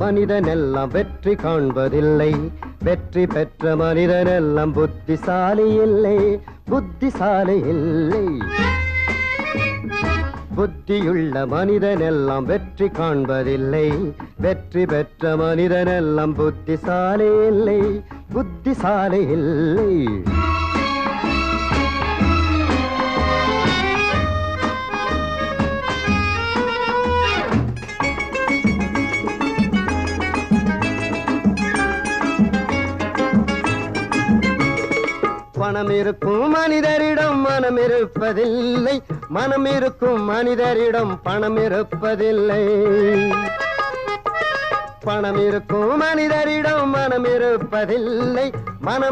மனிதனெல்லாம் வெற்றி காண்பதில்லை. வெற்றி பெற்ற மனிதனெல்லாம் புத்திசாலி இல்லை, புத்திசாலி இல்லை. புத்தியுள்ள மனிதனெல்லாம் வெற்றி காண்பதில்லை. வெற்றி பெற்ற மனிதனெல்லாம் புத்திசாலி இல்லை, புத்திசாலி இல்லை. பணம் இருக்கும் மனிதரிடம் மனம் இருப்பதில்லை, மனம் இருக்கும் மனிதரிடம் பணம் இருப்பதில்லை. பணம் இருக்கும் மனிதரிடம் மனம் இருப்பதில்லை, மனம்